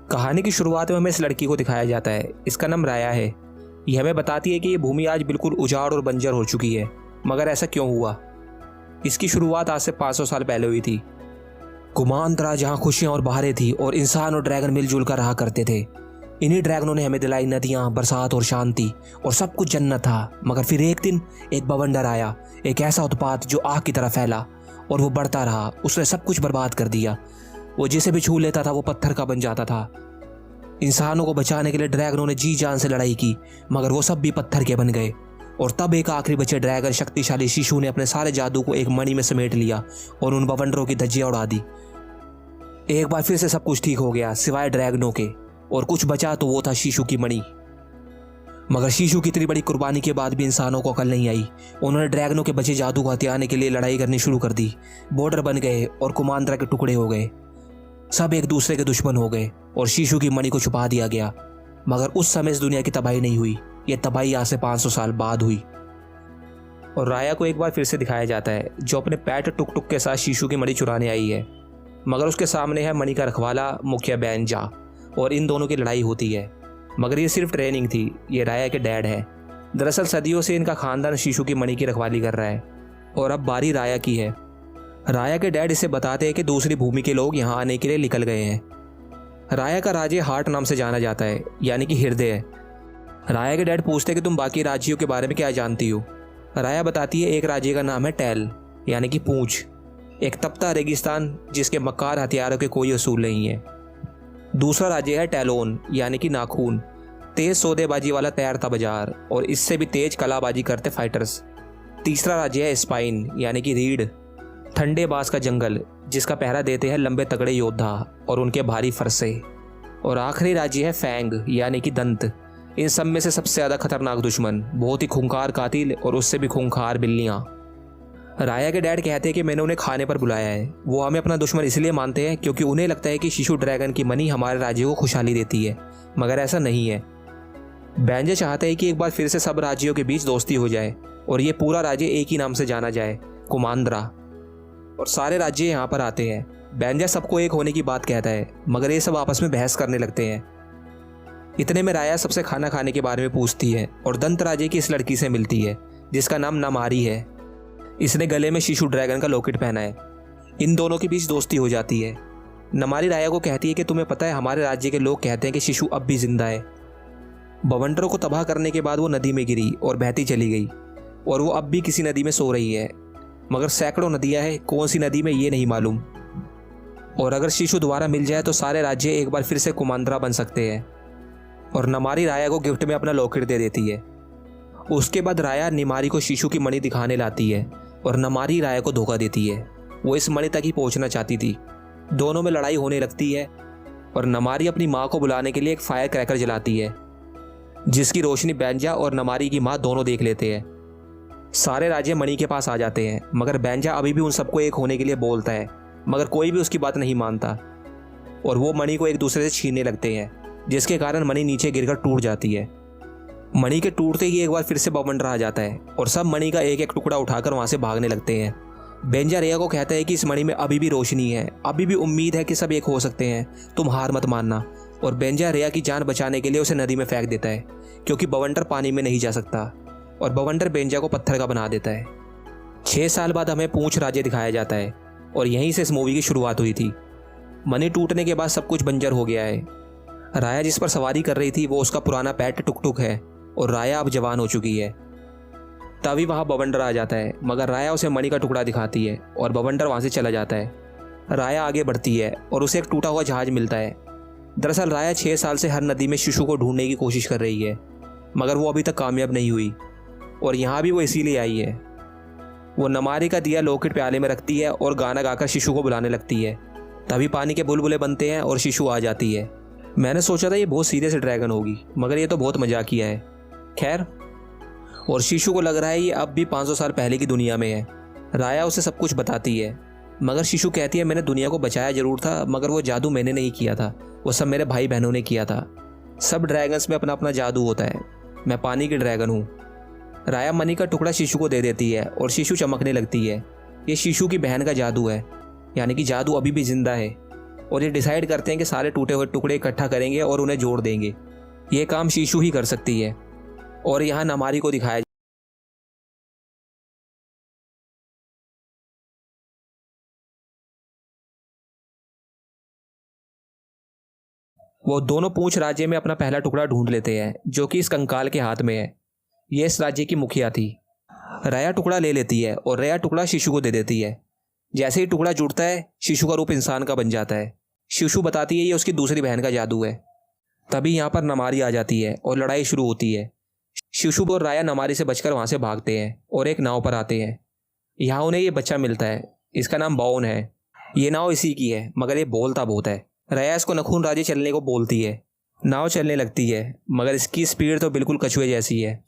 कहानी की शुरुआत में हमें इस लड़की को दिखाया जाता है। इसका नाम राया है। यह हमें बताती है कि ये भूमि आज बिल्कुल उजाड़ और बंजर हो चुकी है, मगर ऐसा क्यों हुआ। इसकी शुरुआत आज से 500 साल पहले हुई थी। कुमांत्रा, जहाँ खुशियाँ और बहारें थी और इंसान और ड्रैगन मिलजुल कर रहा करते थे। इन्हीं ड्रैगनों ने हमें दिलाई नदियाँ, बरसात और शांति, और सब कुछ जन्नत था। मगर फिर एक दिन एक बवंडर आया, एक ऐसा उत्पात जो आग की तरह फैला, और वो बढ़ता रहा। उसने सब कुछ बर्बाद कर दिया। वो जिसे भी छू लेता था वो पत्थर का बन जाता था। इंसानों को बचाने के लिए ड्रैगनों ने जी जान से लड़ाई की, मगर वो सब भी पत्थर के बन गए। और तब एक आखिरी बचे ड्रैगन, शक्तिशाली शिशु, ने अपने सारे जादू को एक मणि में समेट लिया और उन बवंडरों की धज्जियां उड़ा दी। एक बार फिर से सब कुछ ठीक हो गया सिवाय ड्रैगनों के, और कुछ बचा तो वो था शिशु की मणि। मगर शिशु की इतनी बड़ी कुर्बानी के बाद भी इंसानों को अकल नहीं आई। उन्होंने ड्रैगनों के बचे जादू को हथियाने के लिए लड़ाई करनी शुरू कर दी। बॉर्डर बन गए और कुमांत्रा के टुकड़े हो गए। सब एक दूसरे के दुश्मन हो गए और शिशु की मणि को छुपा दिया गया। मगर उस समय इस दुनिया की तबाही नहीं हुई। यह तबाही आज से 500 साल बाद हुई। और राया को एक बार फिर से दिखाया जाता है, जो अपने पैट टुक टुक के साथ शिशु की मणि चुराने आई है। मगर उसके सामने है मणि का रखवाला मुखिया बैंजा, और इन दोनों की लड़ाई होती है। मगर ये सिर्फ ट्रेनिंग थी। ये राया के डैड है। दरअसल सदियों से इनका खानदान शिशु की मणि की रखवाली कर रहा है, और अब बारी राया की है। राया के डैड इसे बताते हैं कि दूसरी भूमि के लोग यहाँ आने के लिए निकल गए हैं। राया का राज्य हार्ट नाम से जाना जाता है, यानी कि हृदय। राया के डैड पूछते हैं कि तुम बाकी राज्यों के बारे में क्या जानती हो। राया बताती है एक राज्य का नाम है टैल, यानी कि पूंछ, एक तपता रेगिस्तान जिसके मक्कार हथियारों के कोई असूल नहीं है। दूसरा राज्य है टैलोन, यानी कि नाखून, तेज सौदेबाजी वाला तैरता बाजार, और इससे भी तेज कलाबाजी करते फाइटर्स। तीसरा राज्य है स्पाइन, यानी कि रीढ़, ठंडे बांस का जंगल जिसका पहरा देते हैं लंबे तगड़े योद्धा और उनके भारी फरसे। और आखिरी राज्य है फैंग, यानी कि दंत। इन सब में से सबसे ज्यादा खतरनाक दुश्मन, बहुत ही खूंखार कातिल और उससे भी खूंखार बिल्लियां। राया के डैड कहते हैं कि मैंने उन्हें खाने पर बुलाया है। वो हमें अपना दुश्मन इसलिए मानते हैं क्योंकि उन्हें लगता है कि शिशु ड्रैगन की मणि हमारे राज्य को खुशहाली देती है, मगर ऐसा नहीं है। बैंजा चाहते हैं कि एक बार फिर से सब राज्यों के बीच दोस्ती हो जाए और ये पूरा राज्य एक ही नाम से जाना जाए, कुमांद्रा। और सारे राज्य यहाँ पर आते हैं। बैंजा सबको एक होने की बात कहता है, मगर ये सब आपस में बहस करने लगते हैं। इतने में राया सबसे खाना खाने के बारे में पूछती है और दंत राज्य की इस लड़की से मिलती है जिसका नाम नमारी है। इसने गले में शिशु ड्रैगन का लॉकेट पहना है। इन दोनों के बीच दोस्ती हो जाती है। नमारी राया को कहती है कि तुम्हें पता है हमारे राज्य के लोग कहते हैं कि शिशु अब भी जिंदा है। बवंडरों को तबाह करने के बाद वो नदी में गिरी और बहती चली गई, और वो अब भी किसी नदी में सो रही है। मगर सैकड़ों नदियां हैं, कौन सी नदी में ये नहीं मालूम। और अगर शिशु दोबारा मिल जाए तो सारे राज्य एक बार फिर से कुमांद्रा बन सकते हैं। और नमारी राया को गिफ्ट में अपना लॉकेट दे देती है। उसके बाद राया निमारी को शिशु की मणि दिखाने लाती है और नमारी राया को धोखा देती है। वो इस मणि तक ही पहुंचना चाहती थी। दोनों में लड़ाई होने लगती है और नमारी अपनी माँ को बुलाने के लिए एक फायर क्रैकर जलाती है, जिसकी रोशनी बैंजा और नमारी की माँ दोनों देख लेते हैं। सारे राज्य मणि के पास आ जाते हैं, मगर बैंजा अभी भी उन सबको एक होने के लिए बोलता है, मगर कोई भी उसकी बात नहीं मानता। और वो मणि को एक दूसरे से छीनने लगते हैं, जिसके कारण मणि नीचे गिरकर टूट जाती है। मणि के टूटते ही एक बार फिर से बवंडर आ जाता है और सब मणि का एक एक टुकड़ा उठाकर वहां से भागने लगते हैं। बेंजा रेया को कहता है कि इस मणि में अभी भी रोशनी है, अभी भी उम्मीद है कि सब एक हो सकते हैं, तुम हार मत मानना। और बेंजा रेया की जान बचाने के लिए उसे नदी में फेंक देता है, क्योंकि बवंडर पानी में नहीं जा सकता, और बवंडर बेंजा को पत्थर का बना देता है। 6 साल बाद हमें पूंछ राज्य दिखाया जाता है, और यहीं से इस मूवी की शुरुआत हुई थी। मणि टूटने के बाद सब कुछ बंजर हो गया है। राया जिस पर सवारी कर रही थी वो उसका पुराना पेट टुक टुक है, और राया अब जवान हो चुकी है। तभी वहां बवंडर आ जाता है, मगर राया उसे मणि का टुकड़ा दिखाती है और बवंडर वहां से चला जाता है। राया आगे बढ़ती है और उसे एक टूटा हुआ जहाज मिलता है। दरअसल राया 6 साल से हर नदी में शिशु को ढूंढने की कोशिश कर रही है, मगर वो अभी तक कामयाब नहीं हुई, और यहाँ भी वो इसीलिए आई है। वो नमारी का दिया लॉकेट प्याले में रखती है और गाना गाकर शिशु को बुलाने लगती है। तभी पानी के बुलबुले बनते हैं और शिशु आ जाती है। मैंने सोचा था ये बहुत सीरियस ड्रैगन होगी, मगर ये तो बहुत मजाकिया है। खैर, और शिशु को लग रहा है ये अब भी 500 साल पहले की दुनिया में है। राया उसे सब कुछ बताती है, मगर शिशु कहती है मैंने दुनिया को बचाया जरूर था, मगर वो जादू मैंने नहीं किया था, वो सब मेरे भाई बहनों ने किया था। सब ड्रैगन्स में अपना अपना जादू होता है, मैं पानी की ड्रैगन हूँ। राया मणि का टुकड़ा शिशु को दे देती है और शिशु चमकने लगती है। ये शिशु की बहन का जादू है, यानी कि जादू अभी भी जिंदा है। और ये डिसाइड करते हैं कि सारे टूटे हुए टुकड़े इकट्ठा करेंगे और उन्हें जोड़ देंगे। ये काम शीशु ही कर सकती है। और यहाँ नमारी को दिखाया वो दोनों पूंछ राज्य में अपना पहला टुकड़ा ढूंढ लेते हैं, जो कि इस कंकाल के हाथ में है। ये इस राज्य की मुखिया थी। राया टुकड़ा ले लेती है और राया टुकड़ा शीशु को दे देती है। जैसे ही टुकड़ा जुड़ता है, शीशु का रूप इंसान का बन जाता है। शीशु बताती है ये उसकी दूसरी बहन का जादू है। तभी यहाँ पर नमारी आ जाती है और लड़ाई शुरू होती है। शीशु और राया नमारी से बचकर वहाँ से भागते हैं और एक नाव पर आते हैं। यहाँ उन्हें ये बच्चा मिलता है। इसका नाम बाउन है। ये नाव इसी की है, मगर ये बोलता बहुत है। राया इसको नखून राज्य चलने को बोलती है। नाव चलने लगती है, मगर इसकी स्पीड तो बिल्कुल कछुए जैसी है।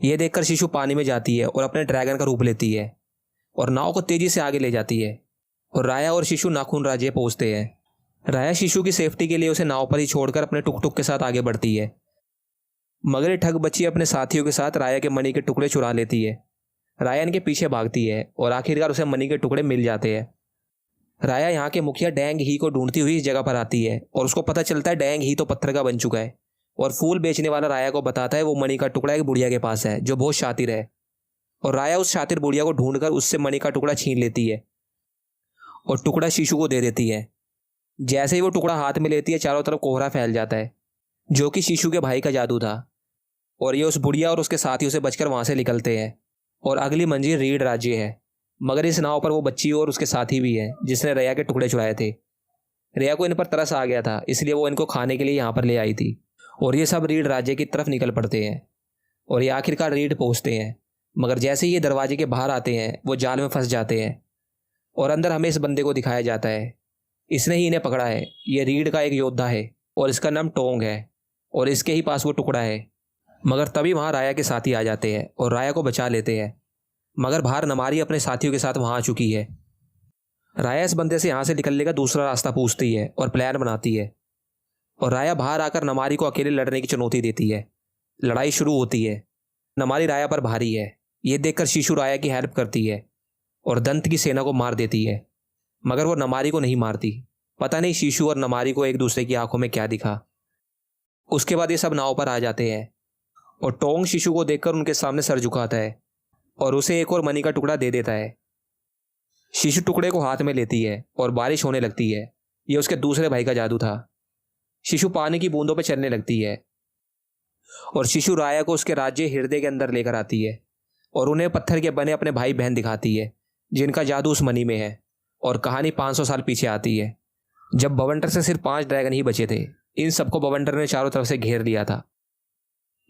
ये देखकर शीशु पानी में जाती है और अपने ड्रैगन का रूप लेती है और नाव को तेजी से आगे ले जाती है। और राया और शीशु नाखून राज्य पहुंचते हैं। राया शीशु की सेफ्टी के लिए उसे नाव पर ही छोड़कर अपने टुक टुक के साथ आगे बढ़ती है, मगर ये ठग बच्ची अपने साथियों के साथ राया के मणि के टुकड़े चुरा लेती है। राया इनके पीछे भागती है और आखिरकार उसे मणि के टुकड़े मिल जाते हैं। राया यहाँ के मुखिया डैंग ही को ढूंढती हुई इस जगह पर आती है और उसको पता चलता है डैंग ही तो पत्थर का बन चुका है। और फूल बेचने वाला राया को बताता है वो मणि का टुकड़ा एक बुढ़िया के पास है जो बहुत शातिर है। और राया उस शातिर बुढ़िया को ढूंढकर उससे मणि का टुकड़ा छीन लेती है और टुकड़ा शीशु को दे देती है। जैसे ही वो टुकड़ा हाथ में लेती है, चारों तरफ कोहरा फैल जाता है, जो कि शीशु के भाई का जादू था। और ये उस बुढ़िया और उसके साथियों से बचकर वहां से निकलते हैं। और अगली मंजिल रीड राज्य है, मगर इस नाव पर वो बच्ची और उसके साथी भी है जिसने रेया के टुकड़े चुराए थे। रेया को इन पर तरस आ गया था, इसलिए वो इनको खाने के लिए यहाँ पर ले आई थी। और ये सब रीड राज्य की तरफ निकल पड़ते हैं और ये आखिरकार रीड पहुँचते हैं। मगर जैसे ही ये दरवाजे के बाहर आते हैं, वो जाल में फंस जाते हैं। और अंदर हमें इस बंदे को दिखाया जाता है। इसने ही इन्हें पकड़ा है। ये रीड का एक योद्धा है और इसका नाम टोंग है और इसके ही पास वो टुकड़ा है। मगर तभी वहाँ राया के साथी आ जाते हैं और राया को बचा लेते हैं। मगर बाहर नमारी अपने साथियों के साथ वहाँ आ चुकी है। राया इस बंदे से यहाँ से निकलने का दूसरा रास्ता पूछती है और प्लान बनाती है। और राया बाहर आकर नमारी को अकेले लड़ने की चुनौती देती है। लड़ाई शुरू होती है। नमारी राया पर भारी है। ये देखकर शीशु राया की हेल्प करती है और दंत की सेना को मार देती है, मगर वो नमारी को नहीं मारती। पता नहीं शीशु और नमारी को एक दूसरे की आंखों में क्या दिखा। उसके बाद ये सब नाव पर आ जाते हैं और टोंग शीशु को देखकर उनके सामने सर झुकाता है और उसे एक और मणि का टुकड़ा दे देता है। शीशु टुकड़े को हाथ में लेती है और बारिश होने लगती है। ये उसके दूसरे भाई का जादू था। शीशु पानी की बूंदों पर चलने लगती है और शीशु राया को उसके राज्य हृदय के अंदर लेकर आती है और उन्हें पत्थर के बने अपने भाई बहन दिखाती है जिनका जादू उस मणि में है। और कहानी 500 साल पीछे आती है, जब बवंडर से सिर्फ 5 ड्रैगन ही बचे थे। इन सबको बवंडर ने चारों तरफ से घेर लिया था।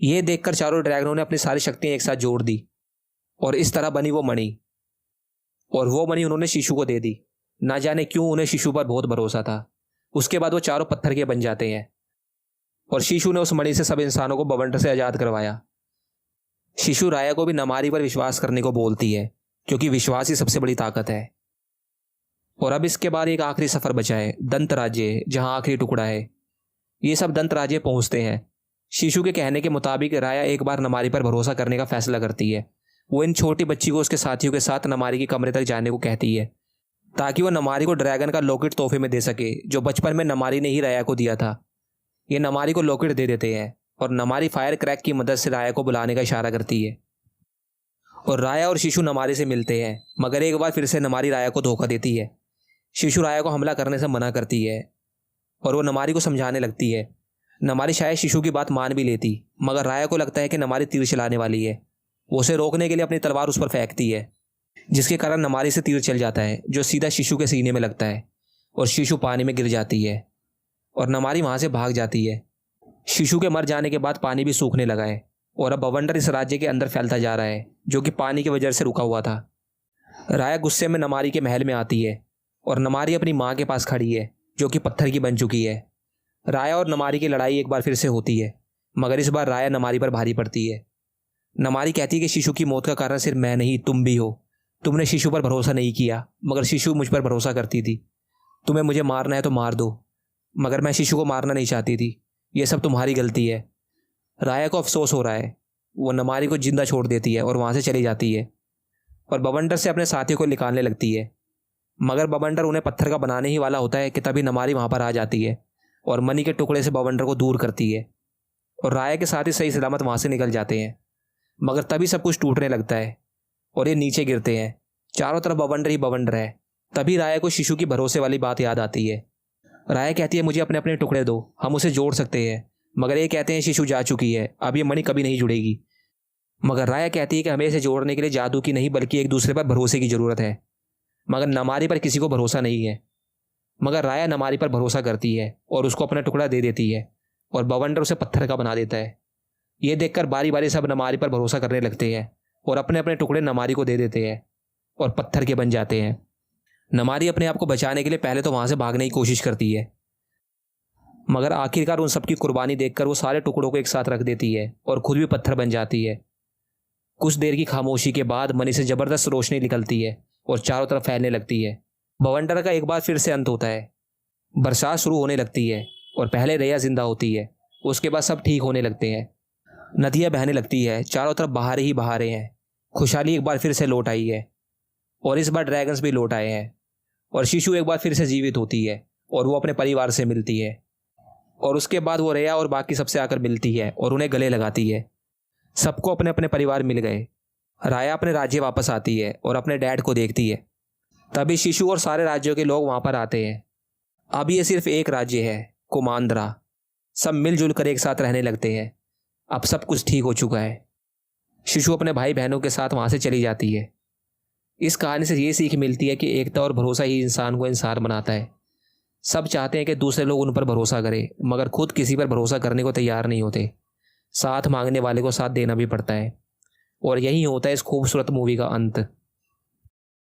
यह देखकर चारों ड्रैगनों ने अपनी सारी शक्तियां एक साथ जोड़ दी और इस तरह बनी वो मणि। और वो मणि उन्होंने शीशु को दे दी। ना जाने क्यों उन्हें शीशु पर बहुत भरोसा था। उसके बाद वो चारों पत्थर के बन जाते हैं और शीशु ने उस मणि से सब इंसानों को बवंडर से आजाद करवाया। शीशु राया को भी नमारी पर विश्वास करने को बोलती है, क्योंकि विश्वास ही सबसे बड़ी ताकत है। और अब इसके बाद एक आखिरी सफर बचा है, दंत राज्य, जहां आखिरी टुकड़ा है। ये सब दंत राज्य पहुंचते हैं। शीशु के कहने के मुताबिक राया एक बार नमारी पर भरोसा करने का फैसला करती है। वो इन छोटी बच्ची को उसके साथियों के साथ नमारी के कमरे तक जाने को कहती है, ताकि वो नमारी को ड्रैगन का लॉकेट तोहफे में दे सके, जो बचपन में नमारी ने ही राया को दिया था। ये नमारी को लॉकेट दे देते हैं और नमारी फायर क्रैक की मदद से राया को बुलाने का इशारा करती है। और राया और शीशु नमारी से मिलते हैं, मगर एक बार फिर से नमारी राया को धोखा देती है। शीशु राया को हमला करने से मना करती है और वो नमारी को समझाने लगती है। नमारी शायद शीशु की बात मान भी लेती, मगर राया को लगता है कि नमारी तीर चलाने वाली है। वो उसे रोकने के लिए अपनी तलवार उस पर फेंकती है, जिसके कारण नमारी से तीर चल जाता है, जो सीधा शीशु के सीने में लगता है और शीशु पानी में गिर जाती है और नमारी वहां से भाग जाती है। शीशु के मर जाने के बाद पानी भी सूखने लगा है और अब बवंडर इस राज्य के अंदर फैलता जा रहा है, जो कि पानी की वजह से रुका हुआ था। राया गुस्से में नमारी के महल में आती है और नमारी अपनी माँ के पास खड़ी है, जो कि पत्थर की बन चुकी है। राया और नमारी की लड़ाई एक बार फिर से होती है, मगर इस बार राया नमारी पर भारी पड़ती है। नमारी कहती है कि शीशु की मौत का कारण सिर्फ मैं नहीं, तुम भी हो। तुमने शीशु पर भरोसा नहीं किया, मगर शीशु मुझ पर भरोसा करती थी। तुम्हें मुझे मारना है तो मार दो, मगर मैं शीशु को मारना नहीं चाहती थी। यह सब तुम्हारी गलती है। राया को अफसोस हो रहा है। वो नमारी को जिंदा छोड़ देती है और वहाँ से चली जाती है और बवंडर से अपने साथियों को निकालने लगती है। मगर बवंडर उन्हें पत्थर का बनाने ही वाला होता है कि तभी नमारी वहाँ पर आ जाती है और मनी के टुकड़े से बवंडर को दूर करती है और राया के साथ ही सही सलामत वहाँ से निकल जाते हैं। मगर तभी सब कुछ टूटने लगता है और ये नीचे गिरते हैं। चारों तरफ बवंडर ही बवंडर है। तभी राया को शिशु की भरोसे वाली बात याद आती है। राया कहती है मुझे अपने अपने टुकड़े दो, हम उसे जोड़ सकते हैं। मगर ये कहते हैं शिशु जा चुकी है, अब ये मणि कभी नहीं जुड़ेगी। मगर राया कहती है कि हमें इसे जोड़ने के लिए जादू की नहीं बल्कि एक दूसरे पर भरोसे की ज़रूरत है। मगर नमारी पर किसी को भरोसा नहीं है। मगर राया नमारी पर भरोसा करती है और उसको अपना टुकड़ा दे देती है और बवंडर उसे पत्थर का बना देता है। ये देखकर बारी बारी सब नमारी पर भरोसा करने लगते हैं और अपने अपने टुकड़े नमारी को दे देते हैं और पत्थर के बन जाते हैं। नमारी अपने आप को बचाने के लिए पहले तो वहाँ से भागने की कोशिश करती है, मगर आखिरकार उन सबकी कुर्बानी देखकर वो सारे टुकड़ों को एक साथ रख देती है और खुद भी पत्थर बन जाती है। कुछ देर की खामोशी के बाद मनी से ज़बरदस्त रोशनी निकलती है और चारों तरफ फैलने लगती है। बवंडर का एक बार फिर से अंत होता है। बरसात शुरू होने लगती है और पहले रेया जिंदा होती है, उसके बाद सब ठीक होने लगते हैं। नदियाँ बहने लगती है, चारों तरफ बहारें ही बहारें हैं। खुशहाली एक बार फिर से लौट आई है और इस बार ड्रैगन्स भी लौट आए हैं और शिशु एक बार फिर से जीवित होती है और वो अपने परिवार से मिलती है। और उसके बाद वो रेया और बाकी सबसे आकर मिलती है और उन्हें गले लगाती है। सबको अपने अपने परिवार मिल गए। राया अपने राज्य वापस आती है और अपने डैड को देखती है। तभी शिशु और सारे राज्यों के लोग वहाँ पर आते हैं। अब ये सिर्फ एक राज्य है, कुमांद्रा। सब मिलजुल कर एक साथ रहने लगते हैं। अब सब कुछ ठीक हो चुका है। शिशु अपने भाई बहनों के साथ वहाँ से चली जाती है। इस कहानी से ये सीख मिलती है कि एकता और भरोसा ही इंसान को इंसान बनाता है। सब चाहते हैं कि दूसरे लोग उन पर भरोसा करें, मगर खुद किसी पर भरोसा करने को तैयार नहीं होते। साथ मांगने वाले को साथ देना भी पड़ता है। और यही होता है इस खूबसूरत मूवी का अंत।